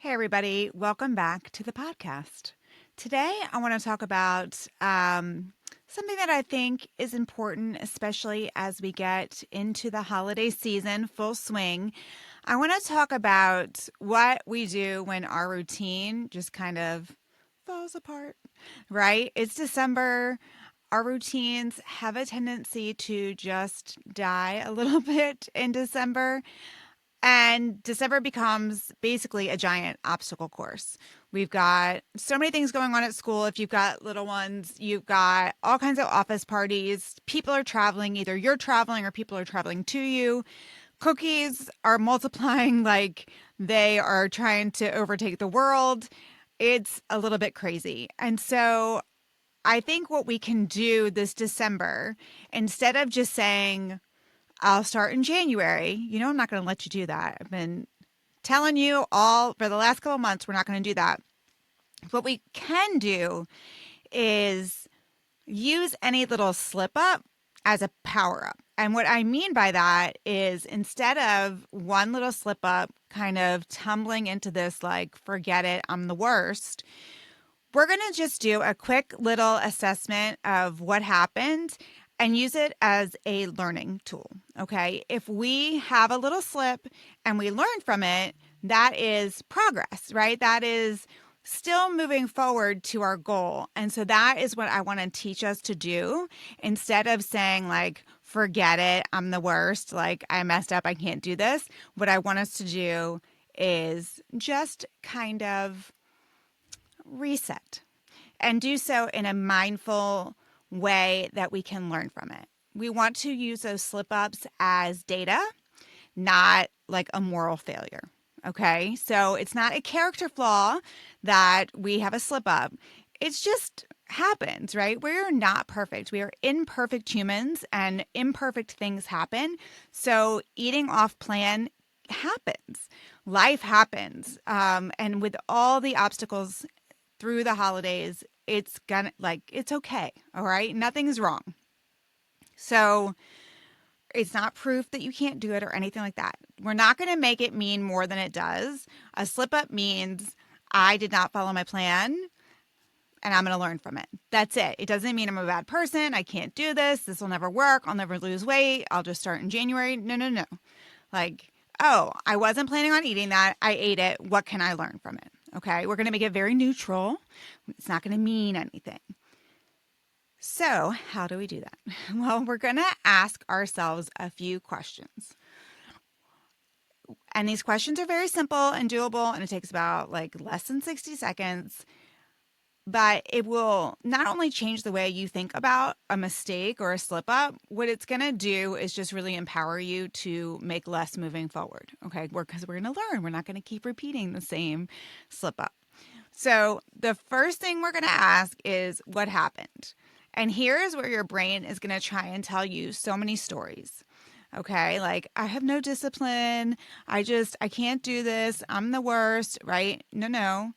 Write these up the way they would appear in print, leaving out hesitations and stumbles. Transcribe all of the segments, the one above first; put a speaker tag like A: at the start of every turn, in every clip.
A: Hey, everybody. Welcome back to the podcast. Today, I want to talk about something that I think is important, especially as we get into the holiday season, full swing. I want to talk about what we do when our routine just kind of falls apart, right? It's December. Our routines have a tendency to just die a little bit in December. And December becomes basically a giant obstacle course. We've got so many things going on at school. If you've got little ones, you've got all kinds of office parties. People are traveling. Either you're traveling or people are traveling to you. Cookies are multiplying like they are trying to overtake the world. It's a little bit crazy. And so I think what we can do this December, instead of just saying, I'll start in January. I'm not going to let you do that. I've been telling you all for the last couple of months, we're not going to do that. What we can do is use any little slip up as a power up. And what I mean by that is instead of one little slip up kind of tumbling into this, like, forget it, I'm the worst, we're going to just do a quick little assessment of what happened and use it as a learning tool, okay? If we have a little slip and we learn from it, that is progress, right? That is still moving forward to our goal. And so that is what I want to teach us to do instead of saying, like, forget it, I'm the worst, like, I messed up, I can't do this. What I want us to do is just kind of reset and do so in a mindful way that we can learn from it. We want to use those slip ups as data, not like a moral failure. Okay. So it's not a character flaw that we have a slip up. It's just happens, right? We're not perfect. We are imperfect humans and imperfect things happen. So eating off plan happens. Life happens. And with all the obstacles through the holidays, it's okay. All right. Nothing's wrong. So it's not proof that you can't do it or anything like that. We're not going to make it mean more than it does. A slip up means I did not follow my plan and I'm going to learn from it. That's it. It doesn't mean I'm a bad person. I can't do this. This will never work. I'll never lose weight. I'll just start in January. No. Like, oh, I wasn't planning on eating that. I ate it. What can I learn from it? Okay, we're going to make it very neutral. It's not going to mean anything. So how do we do that? Well, we're going to ask ourselves a few questions. And these questions are very simple and doable, and it takes about less than 60 seconds. But it will not only change the way you think about a mistake or a slip up, what it's going to do is just really empower you to make less moving forward. Okay, because we're going to learn. We're not going to keep repeating the same slip up. So the first thing we're going to ask is what happened? And here is where your brain is going to try and tell you so many stories. Okay, like, I have no discipline. I can't do this. I'm the worst, right? No.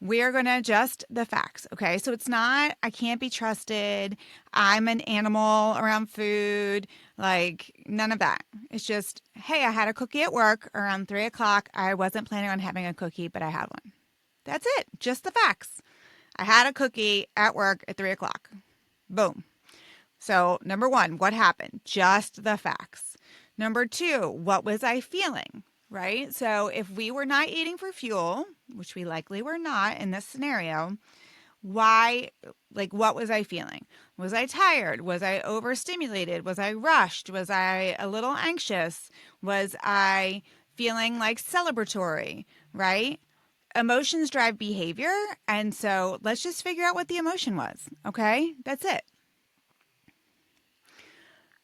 A: We're going to adjust the facts, okay? So it's not, I can't be trusted. I'm an animal around food. None of that. It's just, hey, I had a cookie at work around 3 o'clock. I wasn't planning on having a cookie, but I had one. That's it. Just the facts. I had a cookie at work at 3 o'clock. Boom. So number one, what happened? Just the facts. Number two, what was I feeling? Right? So if we were not eating for fuel, which we likely were not in this scenario, what was I feeling? Was I tired? Was I overstimulated? Was I rushed? Was I a little anxious? Was I feeling celebratory? Right? Emotions drive behavior. And so let's just figure out what the emotion was. Okay? That's it.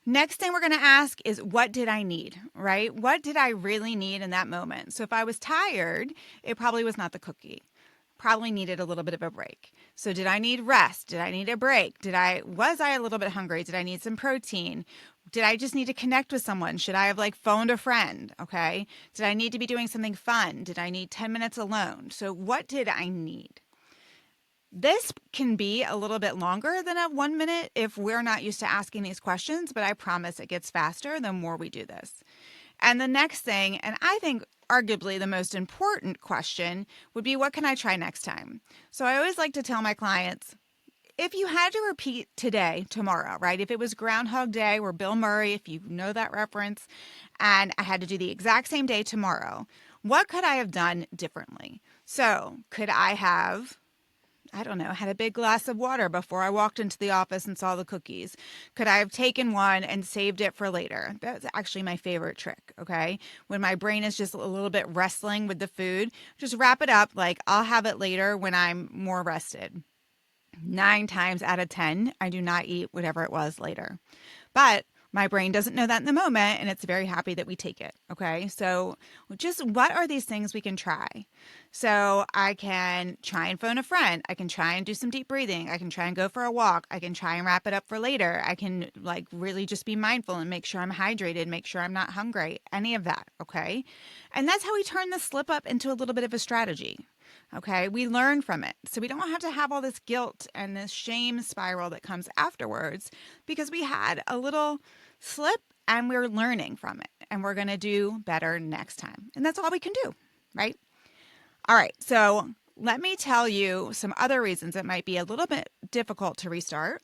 A: Next thing we're going to ask is, what did I need, right? What did I really need in that moment? So if I was tired, it probably was not the cookie. Probably needed a little bit of a break. So did I need rest? Did I need a break? Was I a little bit hungry? Did I need some protein? Did I just need to connect with someone? Should I have phoned a friend? Okay. Did I need to be doing something fun? Did I need 10 minutes alone? So what did I need? This can be a little bit longer than a 1 minute if we're not used to asking these questions, but I promise it gets faster the more we do this. And the next thing, and I think arguably the most important question would be, what can I try next time? So I always like to tell my clients, if you had to repeat today, tomorrow, right? If it was Groundhog Day or Bill Murray, if you know that reference, and I had to do the exact same day tomorrow, what could I have done differently? So could I have, I don't know, had a big glass of water before I walked into the office and saw the cookies? Could I have taken one and saved it for later? That's actually my favorite trick, okay? When my brain is just a little bit wrestling with the food, just wrap it up like I'll have it later when I'm more rested. 9 times out of 10, I do not eat whatever it was later. But my brain doesn't know that in the moment, and it's very happy that we take it. Okay. So just what are these things we can try? So I can try and phone a friend. I can try and do some deep breathing. I can try and go for a walk. I can try and wrap it up for later. I can like really just be mindful and make sure I'm hydrated, make sure I'm not hungry, any of that. Okay. And that's how we turn the slip up into a little bit of a strategy. Okay, we learn from it. So we don't have to have all this guilt and this shame spiral that comes afterwards because we had a little slip and we're learning from it and we're going to do better next time. And that's all we can do, right? All right, so let me tell you some other reasons it might be a little bit difficult to restart.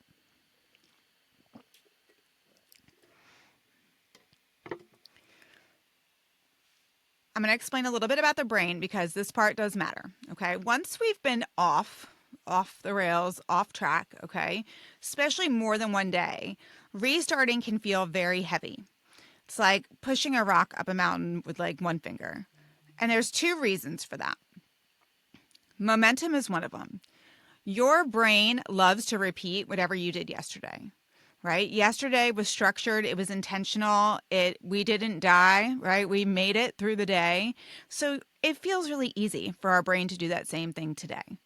A: I'm going to explain a little bit about the brain because this part does matter, okay? Once we've been off the rails, off track, okay, especially more than one day, restarting can feel very heavy. It's like pushing a rock up a mountain with like one finger. And there's 2 reasons for that. Momentum is one of them. Your brain loves to repeat whatever you did yesterday. Right? Yesterday was structured. It was intentional. We didn't die, right? We made it through the day. So it feels really easy for our brain to do that same thing today.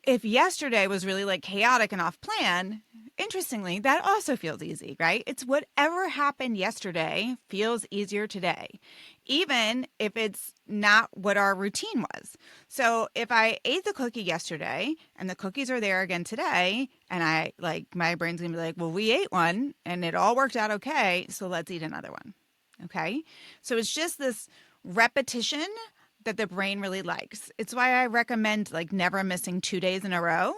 A: If yesterday was really like chaotic and off plan, interestingly, that also feels easy, right? It's whatever happened yesterday feels easier today, even if it's not what our routine was. So if I ate the cookie yesterday and the cookies are there again today, and I like my brain's gonna be like, well, we ate one and it all worked out okay, so let's eat another one. Okay. So it's just this repetition that the brain really likes. It's why I recommend like never missing 2 days in a row,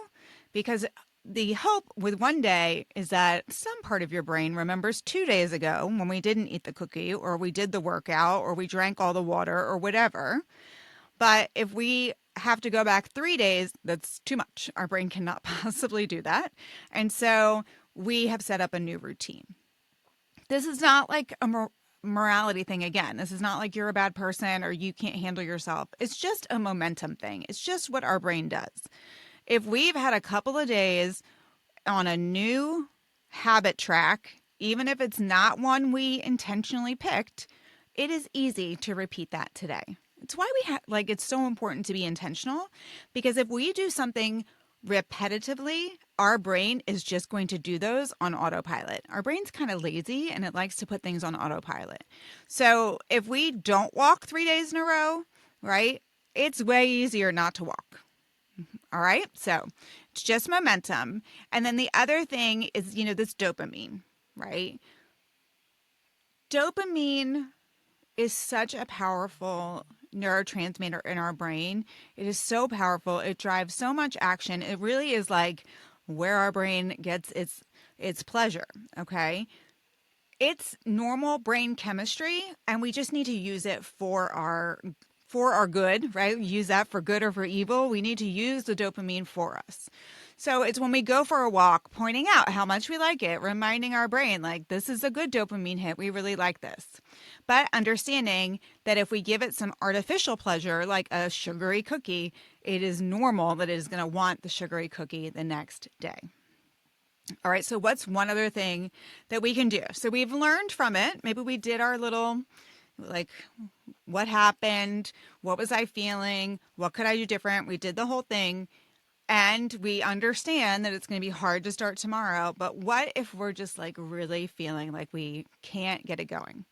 A: because the hope with one day is that some part of your brain remembers 2 days ago when we didn't eat the cookie or we did the workout or we drank all the water or whatever. But if we have to go back 3 days, that's too much. Our brain cannot possibly do that. And so we have set up a new routine. This is not like a morality thing again. This is not like you're a bad person or you can't handle yourself. It's just a momentum thing. It's just what our brain does. If we've had a couple of days on a new habit track, even if it's not one we intentionally picked, it is easy to repeat that today. It's why it's so important to be intentional, because if we do something repetitively, our brain is just going to do those on autopilot. Our brain's kind of lazy and it likes to put things on autopilot. So if we don't walk 3 days in a row, right, it's way easier not to walk. All right. So it's just momentum. And then the other thing is, this dopamine, right? Dopamine is such a powerful neurotransmitter in our brain. It is so powerful. It drives so much action. It really is like where our brain gets its pleasure, okay? It's normal brain chemistry, and we just need to use it for our good, right? Use that for good or for evil. We need to use the dopamine for us. So it's when we go for a walk, pointing out how much we like it, reminding our brain, like, this is a good dopamine hit. We really like this. But understanding that if we give it some artificial pleasure, like a sugary cookie, it is normal that it is going to want the sugary cookie the next day. All right, so what's one other thing that we can do? So we've learned from it. Maybe we did our little, like, what happened? What was I feeling? What could I do different? We did the whole thing. And we understand that it's going to be hard to start tomorrow. But what if we're just like really feeling like we can't get it going?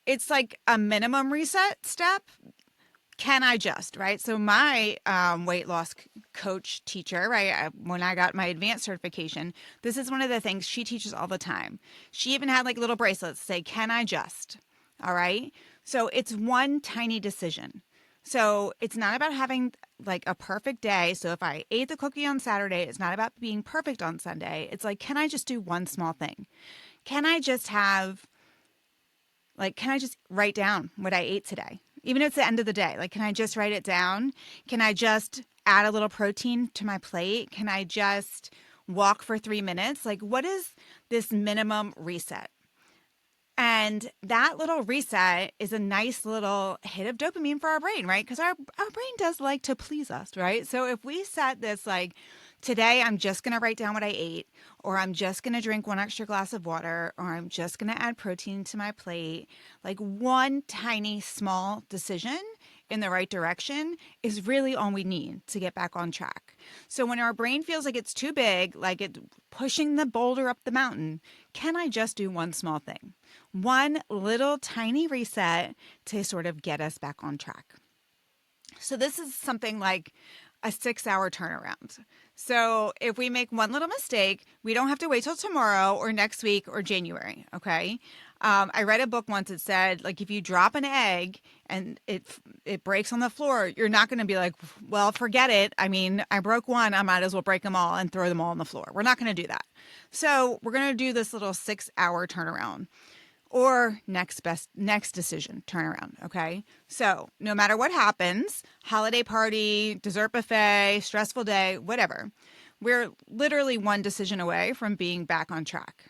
A: It's like a minimum reset step. Can I just, right? So my weight loss coach teacher, right, when I got my advanced certification, this is one of the things she teaches all the time. She even had like little bracelets say, can I just? All right. So it's one tiny decision. So it's not about having like a perfect day. So if I ate the cookie on Saturday, it's not about being perfect on Sunday. It's like, can I just do one small thing? Can I just have, like, can I just write down what I ate today? Even if it's the end of the day, like, can I just write it down? Can I just add a little protein to my plate? Can I just walk for 3 minutes? Like, what is this minimum reset? And that little reset is a nice little hit of dopamine for our brain, right? Because our brain does like to please us, right? So if we set this like, today I'm just going to write down what I ate, or I'm just going to drink one extra glass of water, or I'm just going to add protein to my plate, like one tiny small decision in the right direction is really all we need to get back on track. So when our brain feels like it's too big, like it's pushing the boulder up the mountain, can I just do one small thing? One little tiny reset to sort of get us back on track. So this is something like a 6-hour turnaround. So if we make one little mistake, we don't have to wait till tomorrow or next week or January, okay? I read a book once that said, like, if you drop an egg and it breaks on the floor, you're not going to be like, well, forget it. I mean, I broke one. I might as well break them all and throw them all on the floor. We're not going to do that. So we're going to do this little 6-hour turnaround. Or next decision, turnaround, okay? So no matter what happens, holiday party, dessert buffet, stressful day, whatever, we're literally one decision away from being back on track,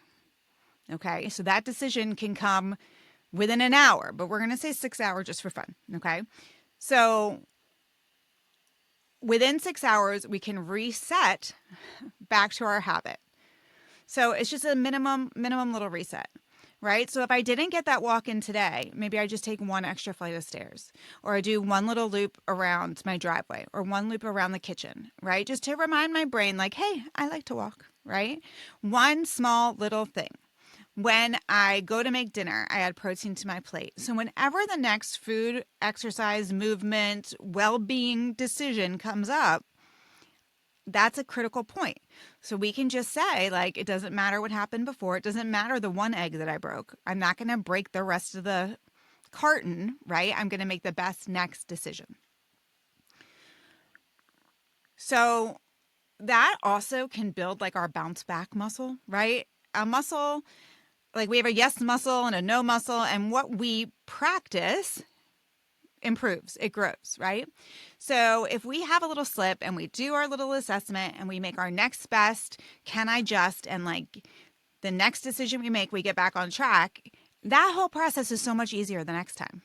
A: okay? So that decision can come within an hour, but we're going to say 6 hours just for fun, okay? So within 6 hours, we can reset back to our habit. So it's just a minimum little reset. Right? So if I didn't get that walk in today, maybe I just take one extra flight of stairs, or I do one little loop around my driveway, or one loop around the kitchen, right? Just to remind my brain, like, hey, I like to walk, right? One small little thing. When I go to make dinner, I add protein to my plate. So whenever the next food, exercise, movement, well-being decision comes up, that's a critical point. So we can just say, like, it doesn't matter what happened before. It doesn't matter the one egg that I broke. I'm not going to break the rest of the carton, right? I'm going to make the best next decision. So that also can build like our bounce back muscle, right? A muscle, like we have a yes muscle and a no muscle, and what we practice improves, it grows, right? So if we have a little slip and we do our little assessment and we make our next best, can I just, and like the next decision we make, we get back on track, that whole process is so much easier the next time.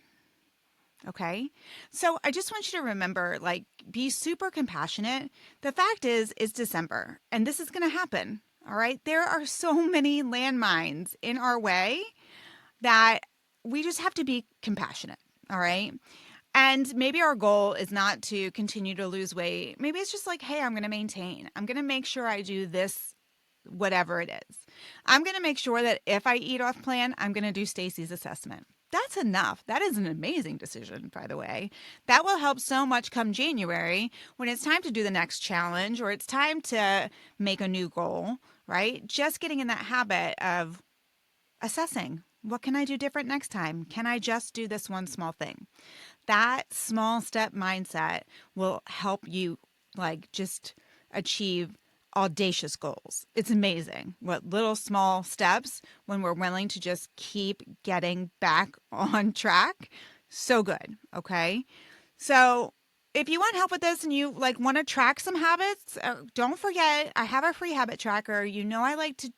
A: Okay. So I just want you to remember, like, be super compassionate. The fact is, it's December and this is going to happen. All right. There are so many landmines in our way that we just have to be compassionate. All right. And maybe our goal is not to continue to lose weight. Maybe it's just like, hey, I'm going to maintain. I'm going to make sure I do this, whatever it is. I'm going to make sure that if I eat off plan, I'm going to do Stacy's assessment. That's enough. That is an amazing decision, by the way. That will help so much come January when it's time to do the next challenge or it's time to make a new goal, right? Just getting in that habit of assessing. What can I do different next time? Can I just do this one small thing? That small step mindset will help you like just achieve audacious goals. It's amazing what little small steps when we're willing to just keep getting back on track. So good. Okay. So if you want help with this and you like want to track some habits, don't forget I have a free habit tracker. You know, I like to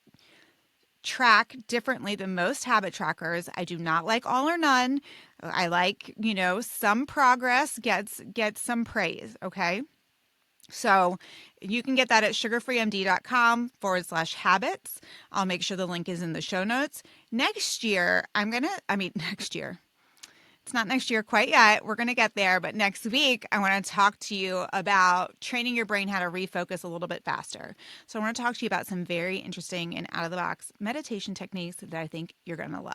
A: track differently than most habit trackers. I do not like all or none. I like, you know, some progress gets some praise. Okay. So you can get that at sugarfreemd.com/habits. I'll make sure the link is in the show notes. Next year, next year. It's not next year quite yet. We're going to get there. But next week, I want to talk to you about training your brain how to refocus a little bit faster. So I want to talk to you about some very interesting and out-of-the-box meditation techniques that I think you're going to love.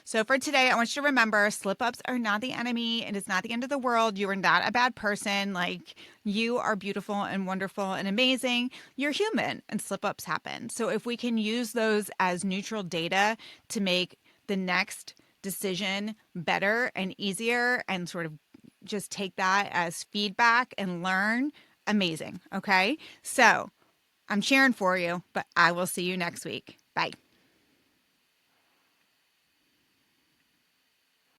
A: So for today, I want you to remember slip-ups are not the enemy. It is not the end of the world. You are not a bad person. Like, you are beautiful and wonderful and amazing. You're human and slip-ups happen. So if we can use those as neutral data to make the next decision better and easier and sort of just take that as feedback and learn, amazing. Okay. So I'm cheering for you, but I will see you next week. Bye.